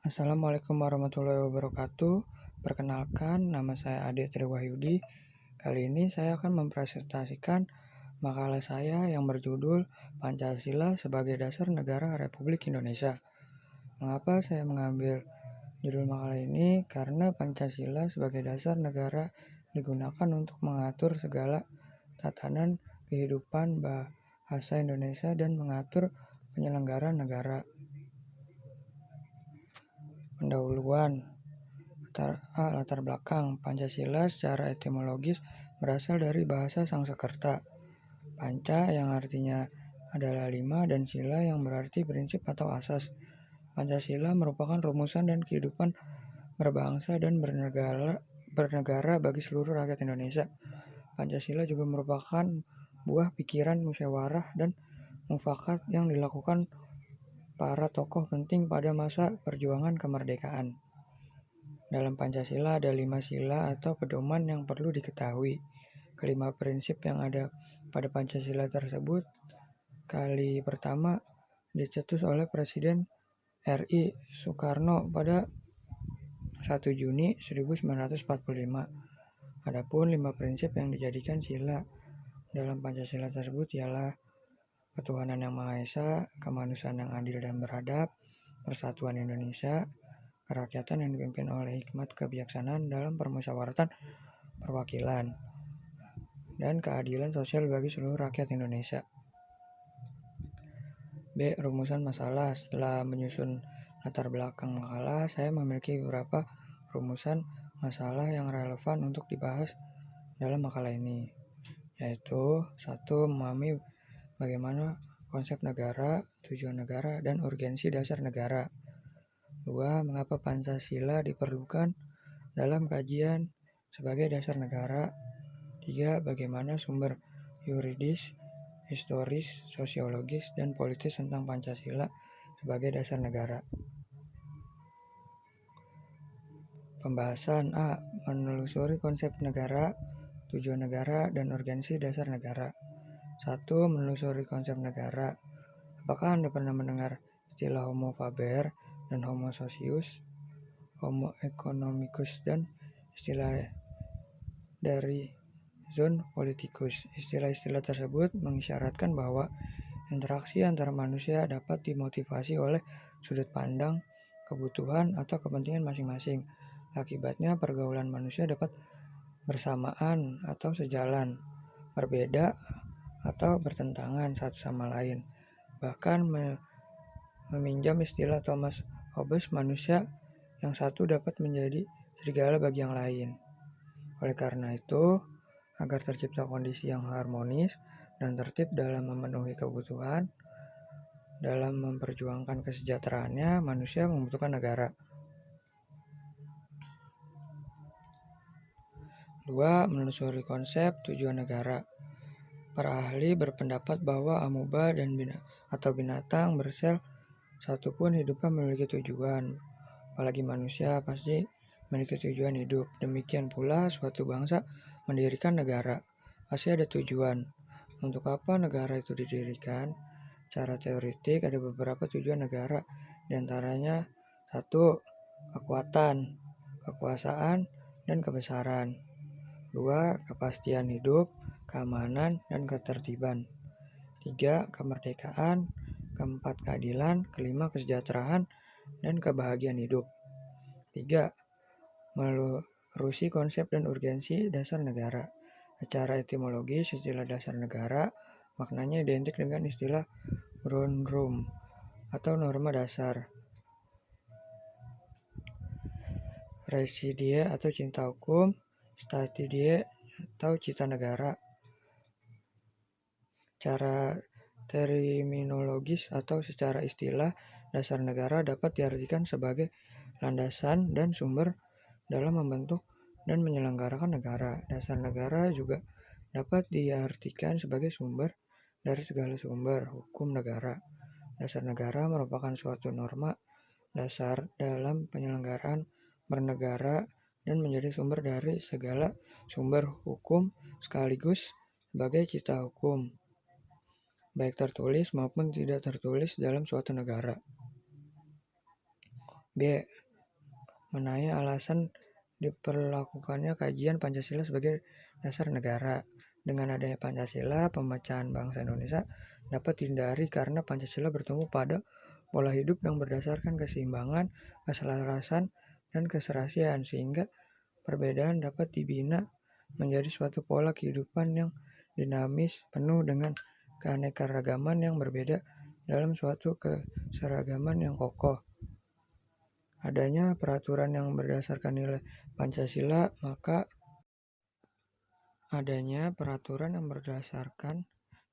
Assalamualaikum warahmatullahi wabarakatuh. Perkenalkan, nama saya Ade Triwahyudi. Kali ini saya akan mempresentasikan makalah saya yang berjudul Pancasila sebagai Dasar Negara Republik Indonesia. Mengapa saya mengambil judul makalah ini? Karena Pancasila sebagai dasar negara digunakan untuk mengatur segala tatanan kehidupan bahasa Indonesia dan mengatur penyelenggaraan negara. Pendahuluan. Latar belakang Pancasila secara etimologis berasal dari bahasa Sangsekerta. Panca yang artinya adalah 5 dan sila yang berarti prinsip atau asas. Pancasila merupakan rumusan dan kehidupan berbangsa dan bernegara bagi seluruh rakyat Indonesia. Pancasila juga merupakan buah pikiran musyawarah dan mufakat yang dilakukan para tokoh penting pada masa perjuangan kemerdekaan. Dalam Pancasila ada 5 sila atau pedoman yang perlu diketahui. Kelima prinsip yang ada pada Pancasila tersebut kali pertama dicetus oleh Presiden RI Soekarno pada 1 Juni 1945. Adapun 5 prinsip yang dijadikan sila dalam Pancasila tersebut ialah ketuhanan yang Maha Esa, kemanusiaan yang adil dan beradab, persatuan Indonesia, kerakyatan yang dipimpin oleh hikmat kebijaksanaan dalam permusyawaratan perwakilan, dan keadilan sosial bagi seluruh rakyat Indonesia. B. Rumusan masalah. Setelah menyusun latar belakang makalah, saya memiliki beberapa rumusan masalah yang relevan untuk dibahas dalam makalah ini, yaitu 1. Memahami bagaimana konsep negara, tujuan negara, dan urgensi dasar negara. 2. Mengapa Pancasila diperlukan dalam kajian sebagai dasar negara. 3. Bagaimana sumber yuridis, historis, sosiologis, dan politis tentang Pancasila sebagai dasar negara. Pembahasan A. Menelusuri konsep negara, tujuan negara, dan urgensi dasar negara. 1. Menelusuri konsep negara. Apakah Anda pernah mendengar istilah Homo faber dan Homo socius, Homo economicus, dan istilah dari zoon politicus? Istilah-istilah tersebut mengisyaratkan bahwa interaksi antara manusia dapat dimotivasi oleh sudut pandang, kebutuhan, atau kepentingan masing-masing. Akibatnya, pergaulan manusia dapat bersamaan atau sejalan, berbeda, atau bertentangan satu sama lain. Bahkan meminjam istilah Thomas Hobbes, manusia yang satu dapat menjadi serigala bagi yang lain. Oleh karena itu, agar tercipta kondisi yang harmonis dan tertib dalam memenuhi kebutuhan, dalam memperjuangkan kesejahteraannya, manusia membutuhkan negara. 2. Menelusuri konsep tujuan negara. Para ahli berpendapat bahwa amuba atau binatang bersel satupun hidupnya memiliki tujuan. Apalagi manusia pasti memiliki tujuan hidup. Demikian pula suatu bangsa mendirikan negara. Pasti ada tujuan. Untuk apa negara itu didirikan? Secara teoretik ada beberapa tujuan negara. Di antaranya 1. Kekuatan, kekuasaan, dan kebesaran. 2. Kepastian hidup, keamanan, dan ketertiban. 3. Kemerdekaan. 4. Keadilan. 5. Kesejahteraan dan kebahagiaan hidup. 3. Menelusuri konsep dan urgensi dasar negara. Secara etimologis, istilah dasar negara maknanya identik dengan istilah Grundrum atau norma dasar, Residia atau cinta hukum, Statidae atau cita negara. Cara terminologis atau secara istilah, dasar negara dapat diartikan sebagai landasan dan sumber dalam membentuk dan menyelenggarakan negara. Dasar negara juga dapat diartikan sebagai sumber dari segala sumber hukum negara. Dasar negara merupakan suatu norma dasar dalam penyelenggaraan bernegara dan menjadi sumber dari segala sumber hukum sekaligus sebagai cita hukum, baik tertulis maupun tidak tertulis dalam suatu negara. B. Mengenai alasan diperlakukannya kajian Pancasila sebagai dasar negara. Dengan adanya Pancasila, pemecahan bangsa Indonesia dapat dihindari karena Pancasila bertumbuh pada pola hidup yang berdasarkan keseimbangan, keselarasan, dan keserasian, sehingga perbedaan dapat dibina menjadi suatu pola kehidupan yang dinamis, penuh dengan keanekaragaman yang berbeda dalam suatu keseragaman yang kokoh. Adanya peraturan yang berdasarkan nilai Pancasila, maka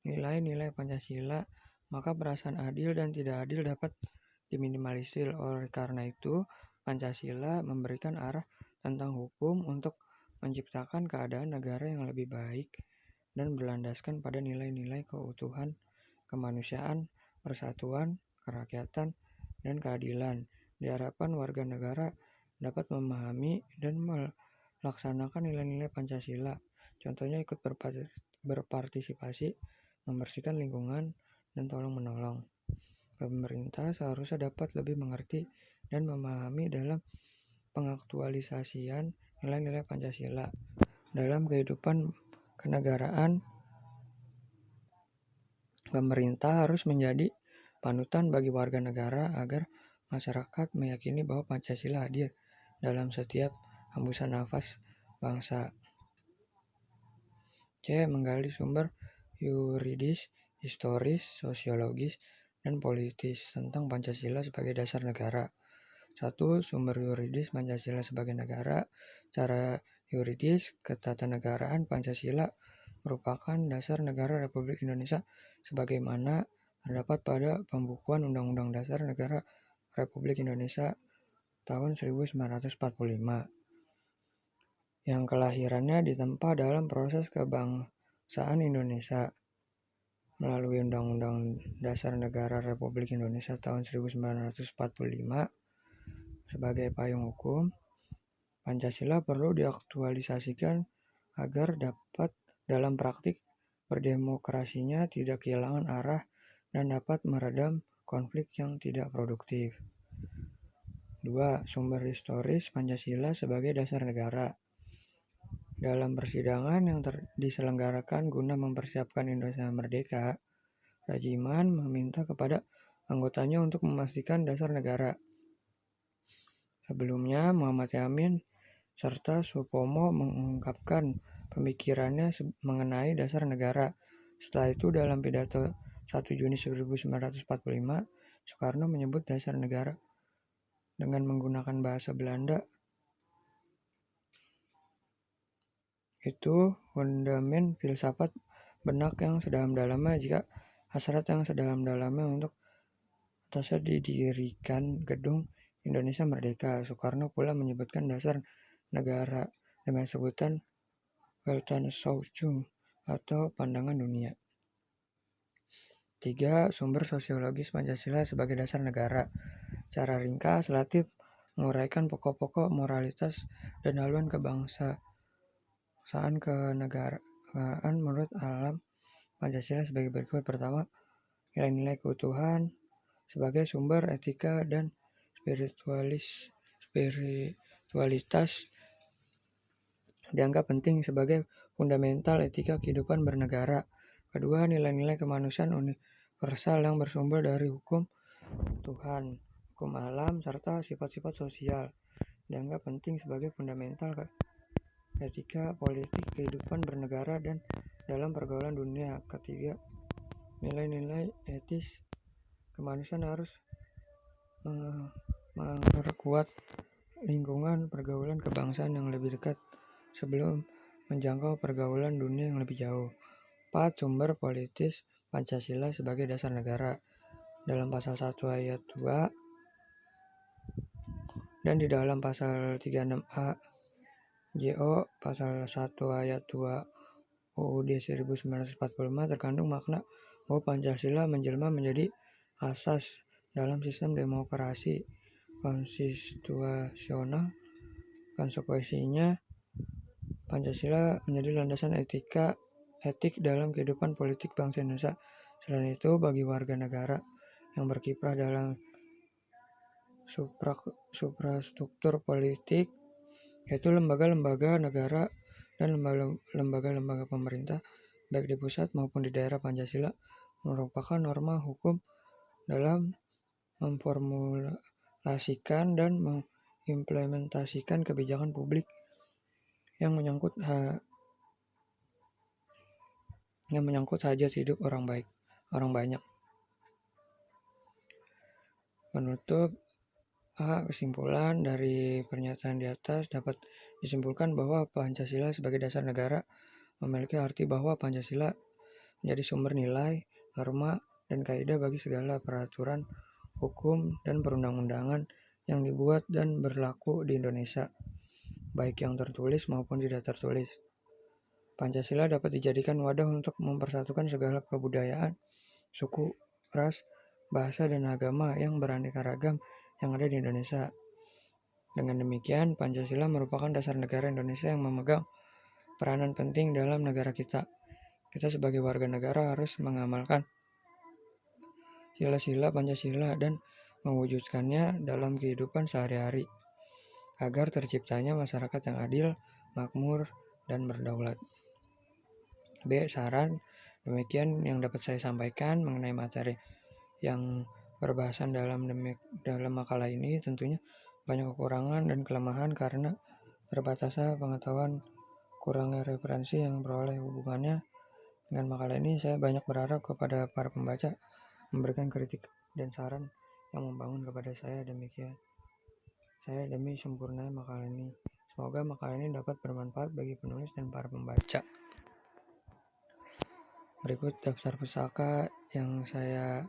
nilai-nilai Pancasila, maka perasaan adil dan tidak adil dapat diminimalisir. Oleh karena itu, Pancasila memberikan arah tentang hukum untuk menciptakan keadaan negara yang lebih baik dan berlandaskan pada nilai-nilai keutuhan, kemanusiaan, persatuan, kerakyatan, dan keadilan. Diharapkan warga negara dapat memahami dan melaksanakan nilai-nilai Pancasila. Contohnya ikut berpartisipasi, membersihkan lingkungan, dan tolong-menolong. Pemerintah seharusnya dapat lebih mengerti dan memahami dalam pengaktualisasian nilai-nilai Pancasila dalam kehidupan kenegaraan. Pemerintah harus menjadi panutan bagi warga negara agar masyarakat meyakini bahwa Pancasila hadir dalam setiap hembusan nafas bangsa. C. Menggali sumber yuridis, historis, sosiologis, dan politis tentang Pancasila sebagai dasar negara. 1. Sumber yuridis Pancasila sebagai negara. Secara yuridis, ketatanegaraan Pancasila merupakan dasar negara Republik Indonesia sebagaimana terdapat pada pembukuan Undang-Undang Dasar Negara Republik Indonesia tahun 1945 yang kelahirannya ditempa dalam proses kebangsaan Indonesia melalui Undang-Undang Dasar Negara Republik Indonesia tahun 1945 sebagai payung hukum. Pancasila perlu diaktualisasikan agar dapat dalam praktik berdemokrasinya tidak kehilangan arah dan dapat meredam konflik yang tidak produktif. 2. Sumber historis Pancasila sebagai dasar negara. Dalam persidangan yang diselenggarakan guna mempersiapkan Indonesia merdeka, Rajiman meminta kepada anggotanya untuk memastikan dasar negara. Sebelumnya, Muhammad Yamin serta Supomo mengungkapkan pemikirannya mengenai dasar negara. Setelah itu, dalam pidato 1 Juni 1945, Soekarno menyebut dasar negara dengan menggunakan bahasa Belanda. Itu fundament filsafat benak yang sedalam-dalamnya jika hasrat yang sedalam-dalamnya untuk atasnya didirikan gedung Indonesia Merdeka. Soekarno pula menyebutkan dasar negara dengan sebutan Weltanschauung atau pandangan dunia. 3. Sumber sosiologis Pancasila sebagai dasar negara. Cara ringkas, relatif menguraikan pokok-pokok moralitas dan haluan kebangsaan kenegaraan menurut alam Pancasila sebagai berikut. Pertama, nilai-nilai keutuhan sebagai sumber etika dan spiritualitas dianggap penting sebagai fundamental etika kehidupan bernegara. Kedua, nilai-nilai kemanusiaan universal yang bersumber dari hukum Tuhan, hukum alam, serta sifat-sifat sosial dianggap penting sebagai fundamental etika politik kehidupan bernegara dan dalam pergaulan dunia. Ketiga, nilai-nilai etis kemanusiaan harus memperkuat lingkungan pergaulan kebangsaan yang lebih dekat sebelum menjangkau pergaulan dunia yang lebih jauh. 4. Sumber politis Pancasila sebagai dasar negara. Dalam pasal 1 ayat 2 dan di dalam pasal 36A JO pasal 1 ayat 2 UUD 1945 terkandung makna bahwa Pancasila menjelma menjadi asas dalam sistem demokrasi konstitusional. Konsekuensinya, Pancasila menjadi landasan etik dalam kehidupan politik bangsa Indonesia. Selain itu, bagi warga negara yang berkiprah dalam suprastruktur politik, yaitu lembaga-lembaga negara dan lembaga-lembaga pemerintah, baik di pusat maupun di daerah. Pancasila merupakan norma hukum dalam memformulasikan dan mengimplementasikan kebijakan publik yang menyangkut hajat hidup orang banyak. Penutup, kesimpulan dari pernyataan di atas dapat disimpulkan bahwa Pancasila sebagai dasar negara memiliki arti bahwa Pancasila menjadi sumber nilai, norma, dan kaidah bagi segala peraturan, hukum, dan perundang-undangan yang dibuat dan berlaku di Indonesia, baik yang tertulis maupun tidak tertulis. Pancasila dapat dijadikan wadah untuk mempersatukan segala kebudayaan, suku, ras, bahasa, dan agama yang beraneka ragam yang ada di Indonesia. Dengan demikian, Pancasila merupakan dasar negara Indonesia yang memegang peranan penting dalam negara kita. Kita sebagai warga negara harus mengamalkan sila-sila Pancasila dan mewujudkannya dalam kehidupan sehari-hari agar terciptanya masyarakat yang adil, makmur, dan berdaulat. B. Saran. Demikian yang dapat saya sampaikan mengenai materi yang berbahasan dalam makalah ini. Tentunya banyak kekurangan dan kelemahan karena terbatasnya pengetahuan, kurangnya referensi yang beroleh. Hubungannya dengan makalah ini, saya banyak berharap kepada para pembaca memberikan kritik dan saran yang membangun kepada saya. Demikian saya demi sempurna makalah ini. Semoga makalah ini dapat bermanfaat bagi penulis dan para pembaca. Berikut daftar pustaka yang saya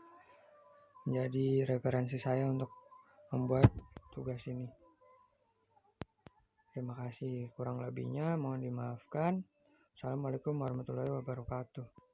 menjadi referensi saya untuk membuat tugas ini. Terima kasih. Kurang lebihnya mohon dimaafkan. Assalamualaikum warahmatullahi wabarakatuh.